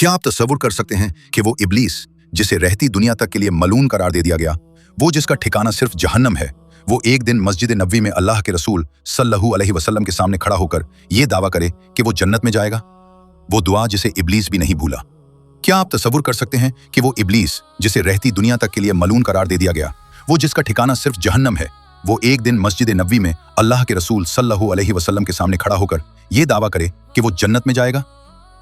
क्या आप तसव्वुर कर सकते हैं कि वो इब्लीस जिसे रहती दुनिया तक के लिए मलून करार दे दिया गया, वो जिसका ठिकाना सिर्फ जहन्नम है, वो एक दिन मस्जिद नबवी में अल्लाह के रसूल सल्लल्लाहु अलैहि वसल्लम के सामने खड़ा होकर ये दावा करे कि वो जन्नत में जाएगा। वो दुआ जिसे इब्लीस भी नहीं भूला। क्या आप तसव्वुर कर सकते हैं कि वो इब्लीस जिसे रहती दुनिया तक के लिए मलून करार दे दिया गया, वो जिसका ठिकाना सिर्फ जहन्नम है, वो एक दिन मस्जिद नबवी में अल्लाह के रसूल सल्लल्लाहु अलैहि वसल्लम के सामने खड़ा होकर ये दावा करे कि वो जन्नत में जाएगा।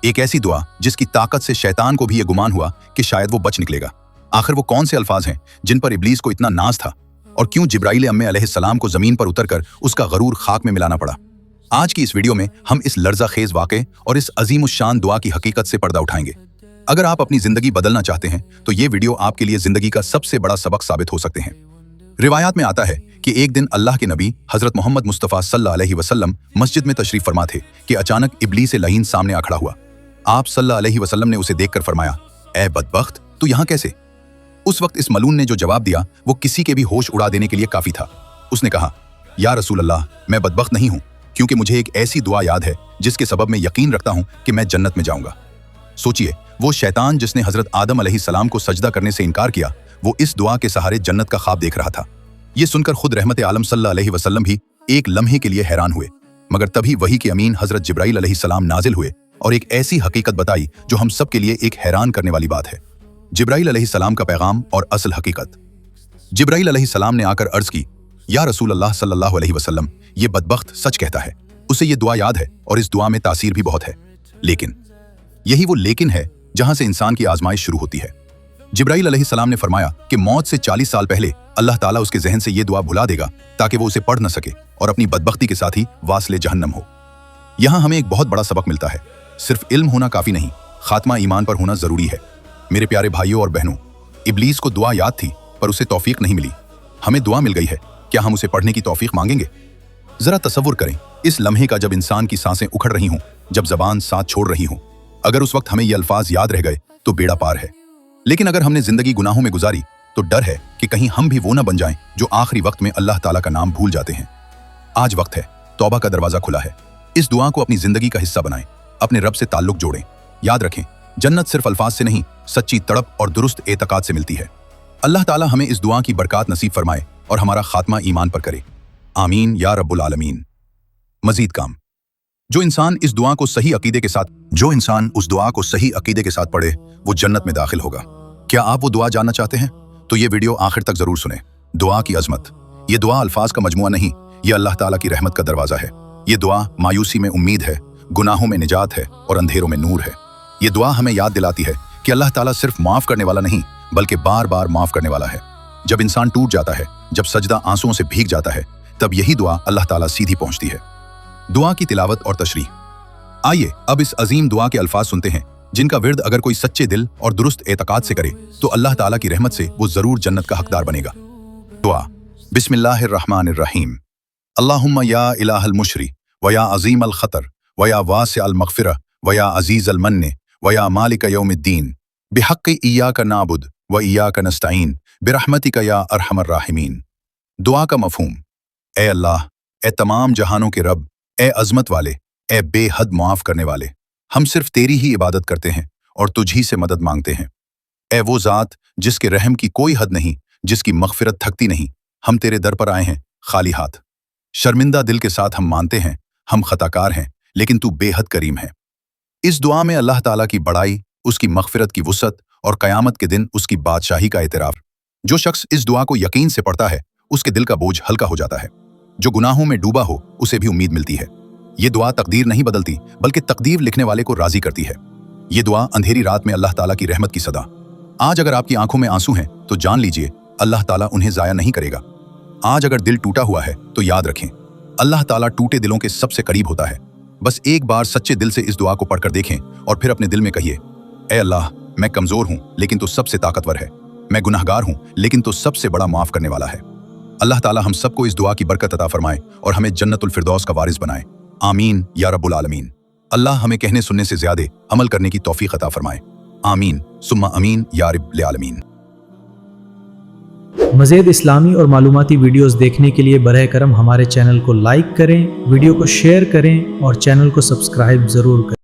एक ऐसी दुआ जिसकी ताकत से शैतान को भी ये गुमान हुआ कि शायद वो बच निकलेगा। आखिर वो कौन से अल्फाज हैं जिन पर इब्लीस को इतना नाज था, और क्यों जिब्राइल अम्मे अलैहिस्सलाम को जमीन पर उतरकर उसका गरूर खाक में मिलाना पड़ा। आज की इस वीडियो में हम इस लर्जा खेज वाक़े और इस अजीम शान दुआ की हकीकत से पर्दा उठाएंगे। अगर आप अपनी जिंदगी बदलना चाहते हैं तो ये वीडियो आपके लिए जिंदगी का सबसे बड़ा सबक साबित हो सकते हैं। रिवायात में आता है कि एक दिन अल्लाह के नबी हजरत मोहम्मद मुस्तफ़ा सल्लल्लाहु अलैहि वसल्लम मस्जिद में तशरीफ फरमा थे कि अचानक इब्लीस लईन सामने आ खड़ा हुआ। आप सल्लल्लाहु अलैहि वसल्लम ने उसे देखकर फरमाया, ए बदबख्त, तू यहाँ कैसे? उस वक्त इस मलून ने जो जवाब दिया वो किसी के भी होश उड़ा देने के लिए काफी था। उसने कहा, या रसूल अल्लाह, मैं बदबख्त नहीं हूं, क्योंकि मुझे एक ऐसी दुआ याद है जिसके सबब मैं यकीन रखता हूं कि मैं जन्नत में जाऊंगा। सोचिए, वो शैतान जिसने हजरत आदम अलैहिस्सलाम को सजदा करने से इनकार किया, वो इस दुआ के सहारे जन्नत का ख्वाब देख रहा था। ये सुनकर खुद रहमत आलम सल्लल्लाहु अलैहि वसल्लम भी एक लम्हे के लिए हैरान हुए, मगर तभी वही के अमीन हजरत जिब्राइल अलैहिस्सलाम नाजिल हुए और एक ऐसी हकीकत बताई जो हम सब के लिए एक हैरान करने वाली बात है। जिब्राइल अलैहिस्सलाम का पैगाम और असल हकीकत। जिब्राइल अलैहिस्सलाम ने आकर अर्ज की, या रसूल अल्लाह सल्लल्लाहु अलैहि वसल्लम, ये बदबख्त सच कहता है, उसे ये दुआ याद है और इस दुआ में तासीर भी बहुत है, लेकिन यही वो लेकिन है जहां से इंसान की आजमाइश शुरू होती है। जिब्राइल अलैहिस्सलाम ने फरमाया कि मौत से 40 साल पहले अल्लाह ताला उसके जहन से ये दुआ भुला देगा ताकि वो उसे पढ़ न सके और अपनी बदबख्ती के साथ ही वासले जहन्नम हो। यहां हमें एक बहुत बड़ा सबक मिलता है, सिर्फ इल्म होना काफी नहीं, खात्मा ईमान पर होना जरूरी है। मेरे प्यारे भाइयों और बहनों, इब्लीस को दुआ याद थी पर उसे तौफीक नहीं मिली। हमें दुआ मिल गई है, क्या हम उसे पढ़ने की तौफीक मांगेंगे? जरा तसव्वुर करें इस लम्हे का जब इंसान की सांसें उखड़ रही हों, जब जबान साथ छोड़ रही हो। अगर उस वक्त हमें ये अल्फाज याद रह गए तो बेड़ा पार है, लेकिन अगर हमने जिंदगी गुनाहों में गुजारी तो डर है कि कहीं हम भी वो न बन जाएं जो आखिरी वक्त में अल्लाह ताला का नाम भूल जाते हैं। आज वक्त है, तौबा का दरवाजा खुला है। इस दुआ को अपनी जिंदगी का हिस्सा बनाएं, अपने रब से ताल्लुक जोड़ें। याद रखें, जन्नत सिर्फ अल्फाज से नहीं, सच्ची तड़प और दुरुस्त एतकाद से मिलती है। अल्लाह ताला हमें इस दुआ की बरकत नसीब फरमाए और हमारा खात्मा ईमान पर करे। आमीन या रब्बुल आलमीन। मजीद काम, जो इंसान उस दुआ को सही अकीदे के साथ पढ़े वो जन्नत में दाखिल होगा। क्या आप वो दुआ जानना चाहते हैं? तो ये वीडियो आखिर तक जरूर सुने। दुआ की अजमत। ये दुआ अल्फाज का मजमुआ नहीं, ये अल्लाह ताला की रहमत का दरवाजा है। ये दुआ मायूसी में उम्मीद है, गुनाहों में निजात है और अंधेरों में नूर है। ये दुआ हमें याद दिलाती है कि अल्लाह ताला सिर्फ माफ करने वाला नहीं बल्कि बार बार माफ करने वाला है। जब इंसान टूट जाता है, जब सजदा आंसुओं से भीग जाता है, तब यही दुआ अल्लाह ताला सीधी पहुंचती है। दुआ की तिलावत और तशरीह। आइए अब इस अजीम दुआ के अल्फाज सुनते हैं जिनका विर्द अगर कोई सच्चे दिल और दुरुस्त एतकाद से करे तो अल्लाह ताला की रहमत से वो जरूर जन्नत का हकदार बनेगा। दुआ। बिस्मिल्लाहिर्रहमानिर्रहीम। अल्लाहुम्मा या इलाहल मुशरी व या अजीम अल खतर व या वासिअ अल मगफिरा व या अजीज अल मन्ने व या मालिक यौमिद्दीन बिहक्कि इय्याका नाबुद व इय्याका नस्तईन बिरहमतिका या अरहमर राहिमीन। दुआ का मफहूम। ए अल्लाह, ए तमाम जहानों के रब, ए अजमत वाले, ए बेहद मुआफ करने वाले, हम सिर्फ तेरी ही इबादत करते हैं और तुझ ही से मदद मांगते हैं। ए वो ज़ात जिसके रहम की कोई हद नहीं, जिसकी मगफिरत थकती नहीं, हम तेरे दर पर आए हैं खाली हाथ। शर्मिंदा दिल के साथ हम मानते हैं हम खताकार हैं, लेकिन तू बेहद करीम है। इस दुआ में अल्लाह ताला की बड़ाई, उसकी मगफिरत की वुसअत और क़यामत के दिन उसकी बादशाही का एतराफ़। जो शख्स इस दुआ को यकीन से पढ़ता है उसके दिल का बोझ हल्का हो जाता है। जो गुनाहों में डूबा हो उसे भी उम्मीद मिलती है। ये दुआ तकदीर नहीं बदलती बल्कि तकदीर लिखने वाले को राजी करती है। ये दुआ अंधेरी रात में अल्लाह ताला की रहमत की सदा। आज अगर आपकी आंखों में आंसू हैं तो जान लीजिए अल्लाह ताला उन्हें जाया नहीं करेगा। आज अगर दिल टूटा हुआ है तो याद रखें, अल्लाह ताला टूटे दिलों के सबसे करीब होता है। बस एक बार सच्चे दिल से इस दुआ को पढ़कर देखें और फिर अपने दिल में कहिए, ए अल्लाह, मैं कमजोर हूं लेकिन तू सबसे ताकतवर है, मैं गुनहगार हूं लेकिन तू सबसे बड़ा माफ करने वाला है। अल्लाह ताला हम सबको इस दुआ की बरकत अता फरमाए और हमें जन्नतुल फिरदौस का वारिस बनाए। आमीन या रब्बुल आलमीन। अल्लाह हमें कहने सुनने से ज्यादा अमल करने की तौफीक अता फरमाए। आमीन सुम्मा अमीन या रब्बुल आलमीन। मज़ीद इस्लामी और मालूमाती वीडियोस देखने के लिए बरए करम हमारे चैनल को लाइक करें, वीडियो को शेयर करें और चैनल को सब्सक्राइब ज़रूर करें।